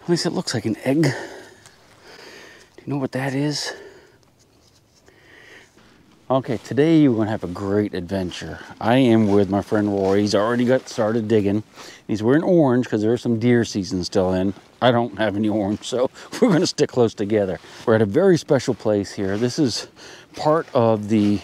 At least it looks like an egg. Do you know what that is? Okay, today we're gonna have a great adventure. I am with my friend Roy. He's already got started digging. He's wearing orange because there's some deer season still in. I don't have any orange, so we're gonna stick close together. We're at a very special place here. This is part of the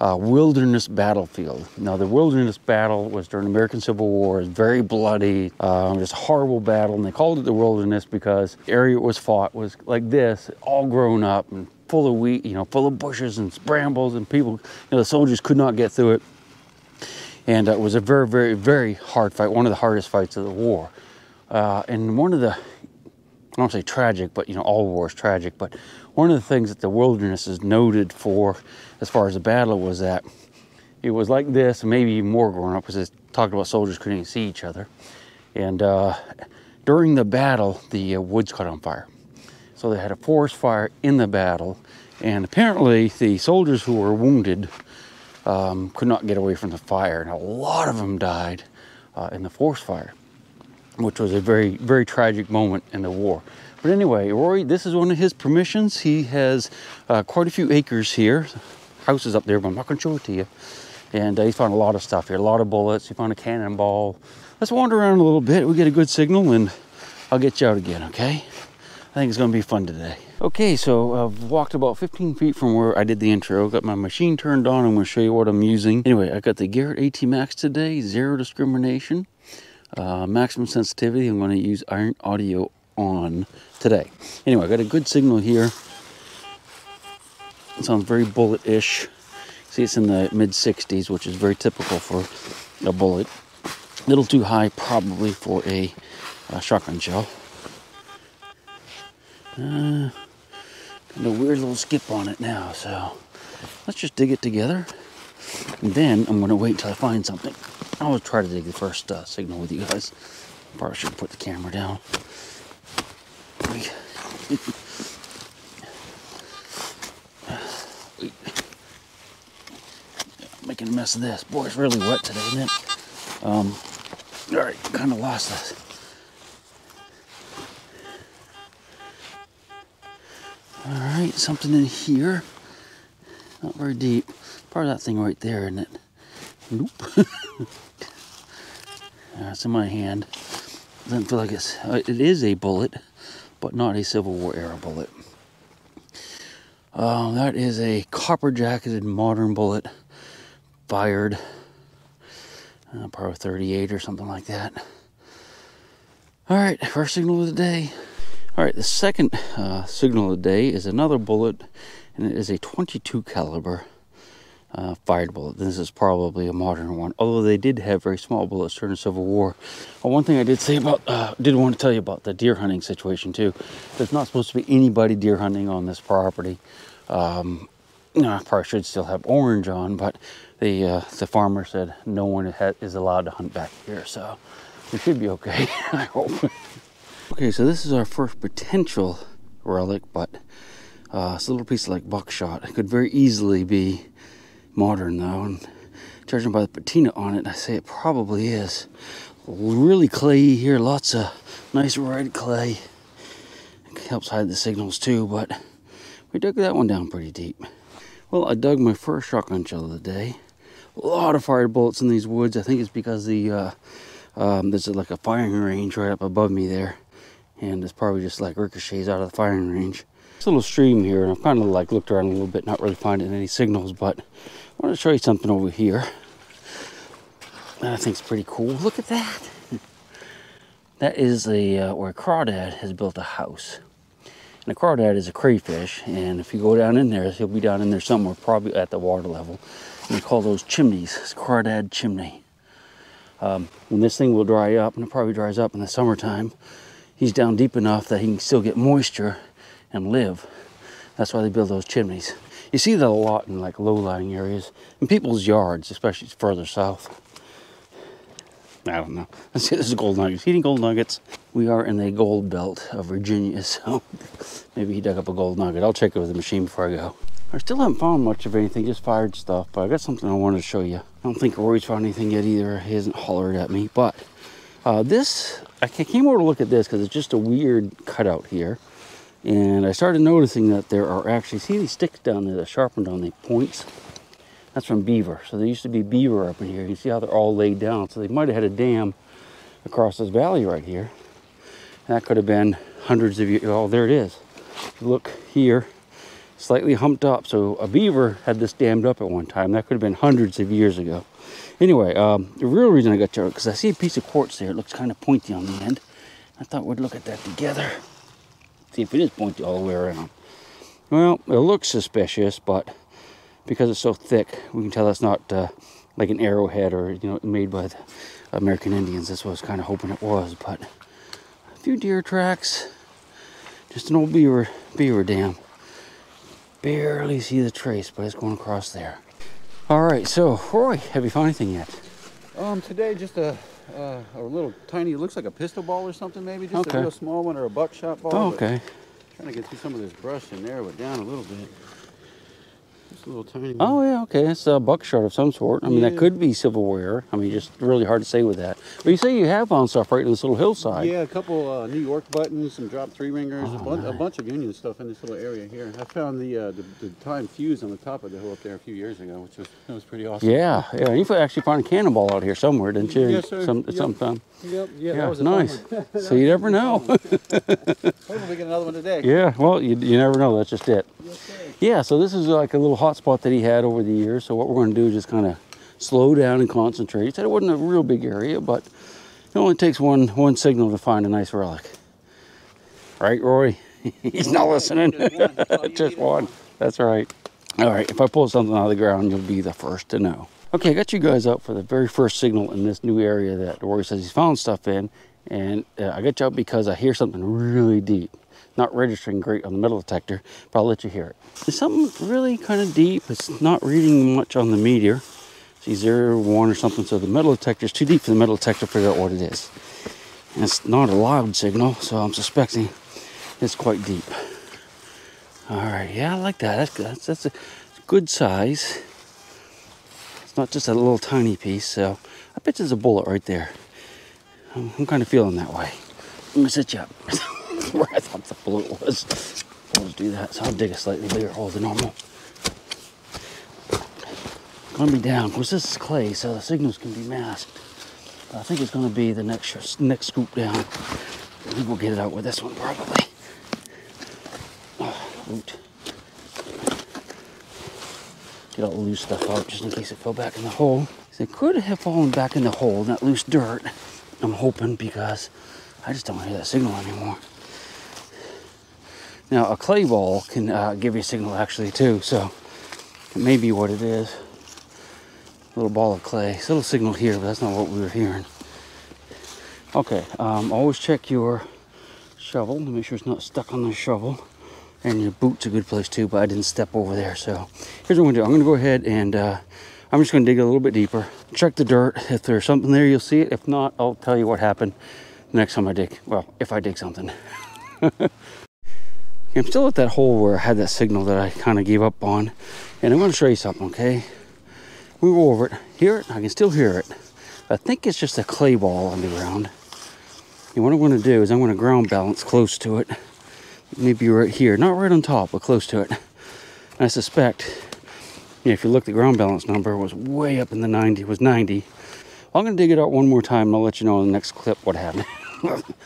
wilderness battlefield. Now, the wilderness battle was during the American Civil War. It was very bloody. It was a horrible battle, and they called it the wilderness because the area it was fought was like this, all grown up and full of wheat, you know, full of bushes and brambles, and people, you know, the soldiers could not get through it. And it was a very, very, very hard fight, one of the hardest fights of the war. And one of the, I don't say tragic, but, you know, all war is tragic, but one of the things that the wilderness is noted for as far as the battle was that it was like this, and maybe even more growing up, because it talked about soldiers couldn't even see each other. And during the battle, the woods caught on fire. So they had a forest fire in the battle, and apparently the soldiers who were wounded could not get away from the fire, and a lot of them died in the forest fire, which was a very, very tragic moment in the war. But anyway, Roy, this is one of his permissions. He has quite a few acres here. House is up there, but I'm not going to show it to you. And he found a lot of stuff here, a lot of bullets. He found a cannonball. Let's wander around a little bit. We get a good signal, and I'll get you out again, okay? I think it's going to be fun today. Okay, so I've walked about 15 feet from where I did the intro. Got my machine turned on. I'm going to show you what I'm using. Anyway, I got the Garrett AT Max today, zero discrimination, maximum sensitivity. I'm going to use iron audio on today. Anyway, I got a good signal here. It sounds very bullet-ish. See, it's in the mid-60s, which is very typical for a bullet. A little too high, probably, for a shotgun shell. Got a weird little skip on it now, so let's just dig it together. And then I'm going to wait until I find something. I always try to dig the first signal with you guys. Probably should put the camera down. Making a mess of this. Boy, it's really wet today, isn't it? Alright, kind of lost this. Alright, something in here. Not very deep. Part of that thing right there, isn't it? Nope. It's in my hand. Doesn't feel like it's... It is a bullet, but not a Civil War era bullet. That is a copper-jacketed modern bullet. Fired. Probably 38 or something like that. Alright, first signal of the day. Alright, the second signal of the day is another bullet, and it is a 22 caliber fired bullet. This is probably a modern one, although they did have very small bullets during the Civil War. One thing I did say about, did want to tell you about the deer hunting situation too. There's not supposed to be anybody deer hunting on this property. I probably should still have orange on, but the farmer said no one is allowed to hunt back here, so we should be okay, I hope. Okay, so this is our first potential relic, but it's a little piece of like buckshot. It could very easily be modern though, and judging by the patina on it, I say it probably is. Really clayey here, lots of nice red clay. It helps hide the signals too, but we dug that one down pretty deep. Well, I dug my first shotgun shell of the day. A lot of fired bullets in these woods. I think it's because the there's like a firing range right up above me there, and it's probably just like ricochets out of the firing range. It's a little stream here, and I've kind of like looked around a little bit, not really finding any signals, but I want to show you something over here that I think is pretty cool. Look at that. That is where a crawdad has built a house. And a crawdad is a crayfish, and if you go down in there, he'll be down in there somewhere, probably at the water level. And we call those chimneys. It's a crawdad chimney. When this thing will dry up, and it probably dries up in the summertime, he's down deep enough that he can still get moisture and live. That's why they build those chimneys. You see that a lot in like low-lying areas, in people's yards, especially further south. I don't know. Let's see, this is gold nuggets. Eating gold nuggets. We are in the gold belt of Virginia, so maybe he dug up a gold nugget. I'll check it with the machine before I go. I still haven't found much of anything, just fired stuff, but I got something I wanted to show you. I don't think Roy's found anything yet either. He hasn't hollered at me, but I came over to look at this because it's just a weird cutout here. And I started noticing that there are actually, see these sticks down there that sharpened on the points? That's from beaver. So there used to be beaver up in here. You see how they're all laid down. So they might have had a dam across this valley right here. And that could have been hundreds of years. Oh, there it is. Look here, slightly humped up. So a beaver had this dammed up at one time. That could have been hundreds of years ago. Anyway, the real reason I got you, because I see a piece of quartz there. It looks kind of pointy on the end. I thought we'd look at that together. See if it is pointy all the way around. Well, it looks suspicious, but because it's so thick, we can tell that's not like an arrowhead or, you know, made by the American Indians. That's what I was kind of hoping it was, but a few deer tracks, just an old beaver dam. Barely see the trace, but it's going across there. All right, so Roy, have you found anything yet? Today just a little tiny, it looks like a pistol ball or something maybe, just okay. A real small one or a buckshot ball. Oh, okay. Trying to get through some of this brush and narrow it down a little bit. Just a little tiny one. Oh yeah, okay, it's a buckshot of some sort. I mean, that could be silverware. I mean, just really hard to say with that. But you say you have found stuff right in this little hillside. Yeah, a couple New York buttons, some drop 3-ringers, nice. A bunch of Union stuff in this little area here. I found the time fuse on the top of the hill up there a few years ago, which was pretty awesome. Yeah, yeah. You actually found a cannonball out here somewhere, didn't you? Yes, sir. Sometime. Yep. Yeah, Yeah, that was a nice. So you never know. Hopefully we get another one today. Yeah, well, you never know. That's just it. Yes, sir. Yeah, so this is like a little hot spot that he had over the years. So what we're going to do is just kind of slow down and concentrate. He said it wasn't a real big area, but it only takes one signal to find a nice relic. Right, Roy? He's not listening. Just one. That's right. All right, if I pull something out of the ground, you'll be the first to know. Okay, I got you guys up for the very first signal in this new area that Roy says he's found stuff in. And I got you up because I hear something really deep. Not registering great on the metal detector, but I'll let you hear it. It's something really kind of deep. It's not reading much on the meter. See 0, 1 or something. So the metal detector is too deep for the metal detector to figure out what it is. And it's not a loud signal, so I'm suspecting it's quite deep. All right, yeah, I like that. That's good. That's a good size. It's not just a little tiny piece, so I bet there's a bullet right there. I'm kind of feeling that way. I'm gonna sit you up where I thought the bullet was. I'll just do that, so I'll dig a slightly bigger hole than normal. Gonna be down, because this is clay, so the signals can be masked. But I think it's gonna be the next scoop down. I think we'll get it out with this one probably. Oot. Get all the loose stuff out just in case it fell back in the hole. It could have fallen back in the hole, that loose dirt. I'm hoping, because I just don't hear that signal anymore. Now, a clay ball can give you a signal actually too, so it may be what it is. A little ball of clay. It's a little signal here, but that's not what we were hearing. Okay, always check your shovel to make sure it's not stuck on the shovel. And your boot's a good place too, but I didn't step over there. So here's what I'm gonna do. I'm gonna go ahead and I'm just gonna dig a little bit deeper. Check the dirt. If there's something there, you'll see it. If not, I'll tell you what happened the next time I dig. Well, if I dig something. I'm still at that hole where I had that signal that I kind of gave up on. And I'm gonna show you something, okay? Move over it. Hear it? I can still hear it. I think it's just a clay ball on the ground. And what I'm gonna do is I'm gonna ground balance close to it. Maybe right here, not right on top, but close to it. And I suspect, if you look, the ground balance number was way up in the 90, was 90. I'm gonna dig it out one more time and I'll let you know in the next clip what happened.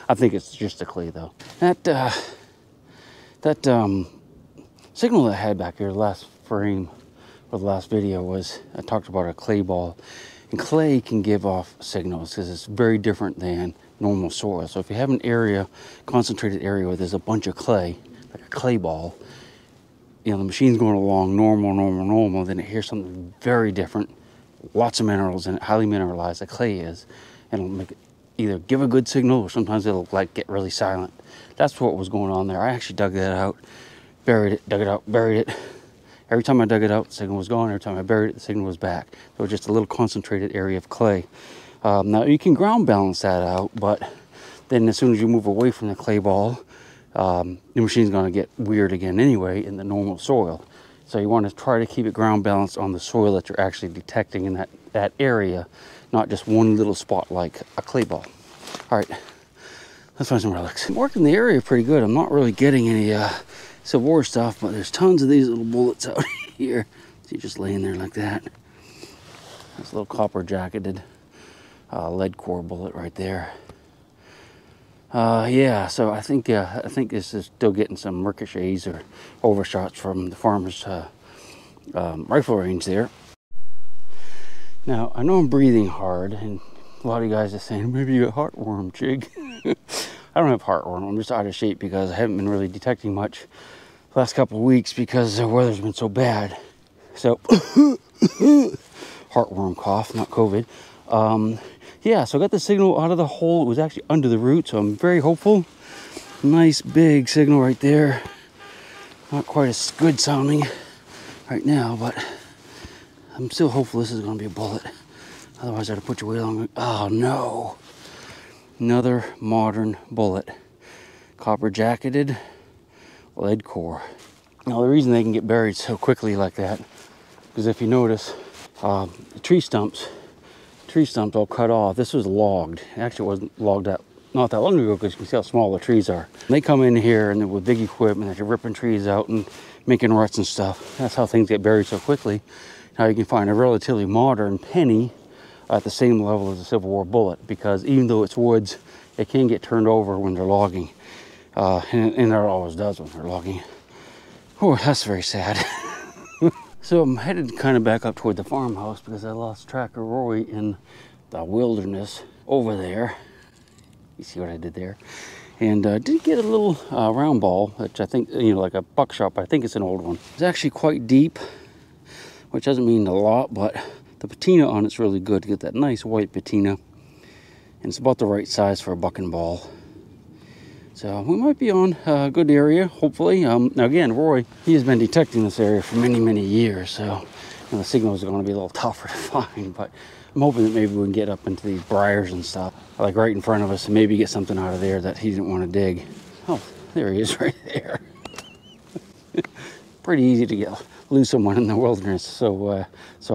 I think it's just a clay though. That signal that I had back here, the last frame of the last video was, I talked about a clay ball. And clay can give off signals because it's very different than normal soil. So if you have an area, concentrated area where there's a bunch of clay, like a clay ball, you know, the machine's going along normal, then it hears something very different, lots of minerals in it, highly mineralized, like clay is, and it'll make it either give a good signal or sometimes it'll like get really silent. That's what was going on there. I actually dug that out, buried it, dug it out, buried it. Every time I dug it out, the signal was gone. Every time I buried it, the signal was back. So it was just a little concentrated area of clay. Now you can ground balance that out, but then as soon as you move away from the clay ball, the machine's gonna get weird again anyway in the normal soil. So you wanna try to keep it ground balanced on the soil that you're actually detecting in that area, not just one little spot like a clay ball. All right, let's find some relics. I'm working the area pretty good. I'm not really getting any Civil War stuff, but there's tons of these little bullets out here. See, just laying there like that. This little copper jacketed lead core bullet right there. Yeah, so I think this is still getting some ricochets or overshots from the farmer's rifle range there. Now, I know I'm breathing hard, and a lot of you guys are saying, maybe you got heartworm, Chig. I don't have heartworm. I'm just out of shape because I haven't been really detecting much the last couple of weeks because the weather's been so bad. So, heartworm cough, not COVID. Yeah, so I got the signal out of the hole. It was actually under the root, so I'm very hopeful. Nice big signal right there. Not quite as good sounding right now, but I'm still hopeful this is going to be a bullet. Otherwise, I'd have put you way long. Oh, no. Another modern bullet. Copper jacketed lead core. Now, the reason they can get buried so quickly like that, because if you notice, the tree stumps all cut off. This was logged. Actually, it wasn't logged up not that long ago because you can see how small the trees are. They come in here and with big equipment, they're ripping trees out and making ruts and stuff. That's how things get buried so quickly. Now you can find a relatively modern penny at the same level as a Civil War bullet, because even though it's woods, it can get turned over when they're logging. And it always does when they're logging. Oh, that's very sad. So I'm headed kind of back up toward the farmhouse because I lost track of Roy in the wilderness over there. You see what I did there? And did get a little round ball, which I think, you know, like a buckshot, but I think it's an old one. It's actually quite deep, which doesn't mean a lot, but the patina on it's really good to get that nice white patina. And it's about the right size for a bucking ball. So we might be on a good area, hopefully. Now again, Roy, he has been detecting this area for many, many years. So the signals are going to be a little tougher to find, but I'm hoping that maybe we can get up into these briars and stuff, like right in front of us, and maybe get something out of there that he didn't want to dig. Oh, there he is right there. Pretty easy to lose someone in the wilderness, so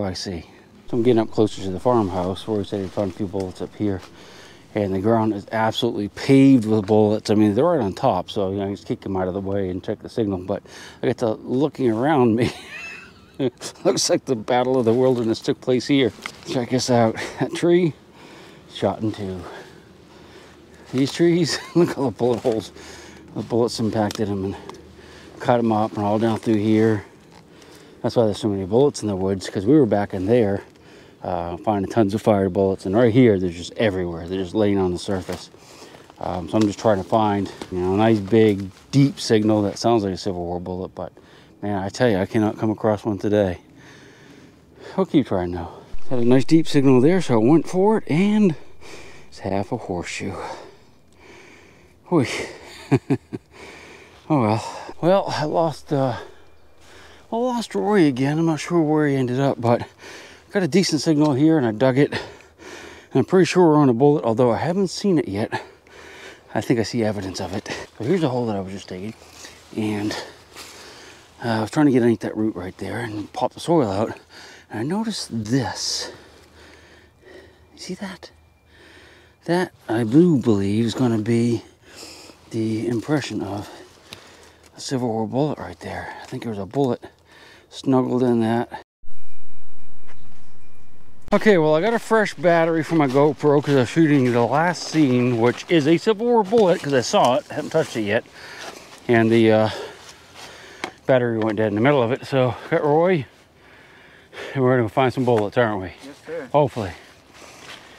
I see. So I'm getting up closer to the farmhouse. Roy said he found a few bullets up here. And the ground is absolutely paved with bullets. I mean, they're right on top, so I just kick them out of the way and check the signal. But I get to looking around me. Looks like the Battle of the Wilderness took place here. Check this out. That tree, shot in two. These trees, look at all the bullet holes. The bullets impacted them and cut them up and all down through here. That's why there's so many bullets in the woods, because we were back in there. Finding tons of fired bullets, and right here they're just everywhere. They're just laying on the surface. So I'm just trying to find, you know, a nice big deep signal that sounds like a Civil War bullet, but man, I tell you, I cannot come across one today. I'll keep trying now. Had a nice deep signal there, so I went for it, and it's half a horseshoe. Whee. Oh well. Well, I lost Roy again. I'm not sure where he ended up, but got a decent signal here, and I dug it. And I'm pretty sure we're on a bullet, although I haven't seen it yet. I think I see evidence of it. So here's a hole that I was just digging, and I was trying to get underneath that root right there and pop the soil out. And I noticed this. You see that? That, I do believe, is going to be the impression of a Civil War bullet right there. I think there was a bullet snuggled in that. Okay, well, I got a fresh battery for my GoPro because I was shooting the last scene, which is a Civil War bullet, because I saw it, haven't touched it yet. And the battery went dead in the middle of it. So, got Roy, and we're going to find some bullets, aren't we? Yes, sir. Hopefully.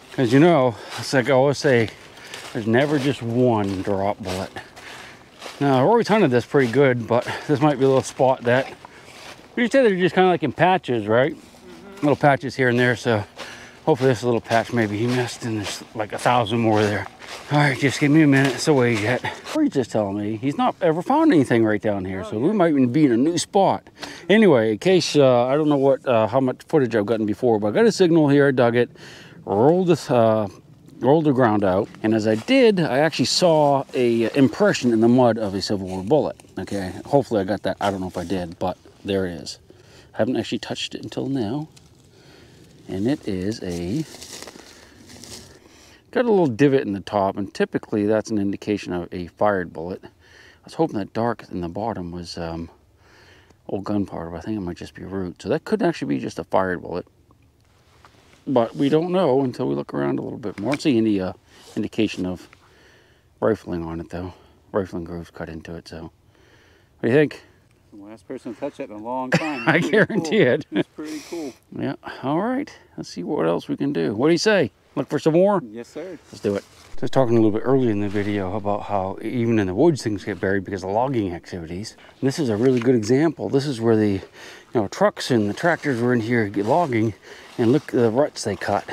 Because, you know, it's like I always say, there's never just one drop bullet. Now, Roy's hunted this pretty good, but this might be a little spot that, you said they're just kind of like in patches, right? Little patches here and there, so hopefully this little patch maybe he missed, and there's like 1,000 more there. All right, just give me a minute. It's away yet. Or he's just telling me he's not ever found anything right down here, so we might even be in a new spot. Anyway, in case I don't know what how much footage I've gotten before, but I got a signal here. I dug it, rolled the ground out, and as I did, I actually saw a impression in the mud of a Civil War bullet. Okay, hopefully I got that. I don't know if I did, but there it is. I haven't actually touched it until now. And it is a Got a little divot in the top, and typically that's an indication of a fired bullet. I was hoping that dark in the bottom was old gunpowder, but I think it might just be root. So that could actually be just a fired bullet. But we don't know until we look around a little bit more. I don't see any indication of rifling on it, though. Rifling grooves cut into it, so. What do you think? The last person to touch that in a long time. I guarantee it. It's pretty cool. Yeah, all right. Let's see what else we can do. What do you say? Look for some more? Yes, sir. Let's do it. Just talking a little bit earlier in the video about how even in the woods things get buried because of logging activities. And this is a really good example. This is where the trucks and the tractors were in here logging, and look at the ruts they cut.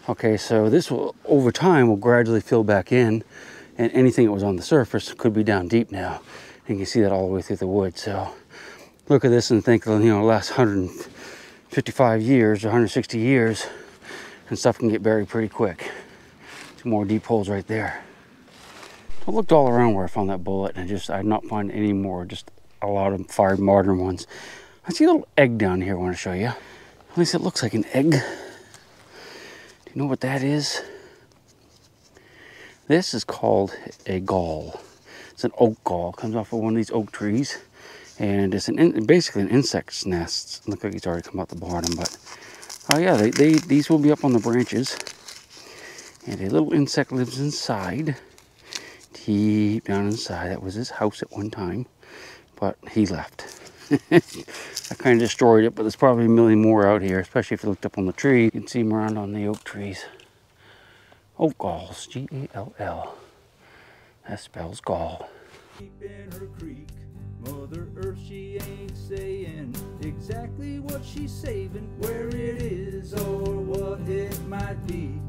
Okay, so this will, over time, will gradually fill back in, and anything that was on the surface could be down deep now. And you can see that all the way through the wood. So look at this and think, the last 155 years or 160 years, and stuff can get buried pretty quick. Two more deep holes right there. I looked all around where I found that bullet, and I did not find any more, just a lot of fired modern ones. I see a little egg down here I want to show you. At least it looks like an egg. Do you know what that is? This is called a gall. It's an oak gall. It comes off of one of these oak trees. And it's basically an insect's nest. Look like it's already come out the bottom, but oh yeah, these will be up on the branches. And a little insect lives inside, deep down inside. That was his house at one time, but he left. I kind of destroyed it, but there's probably a million more out here, especially if you looked up on the tree. You can see them around on the oak trees. Oak galls, G-A-L-L. That spells gall. Deep in her creek, Mother Earth, she ain't saying exactly what she's saving, where it is or what it might be.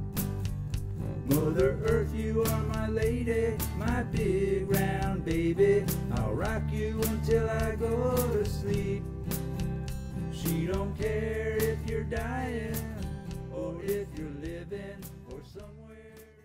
Mother Earth, you are my lady, my big round baby. I'll rock you until I go to sleep. She don't care if you're dying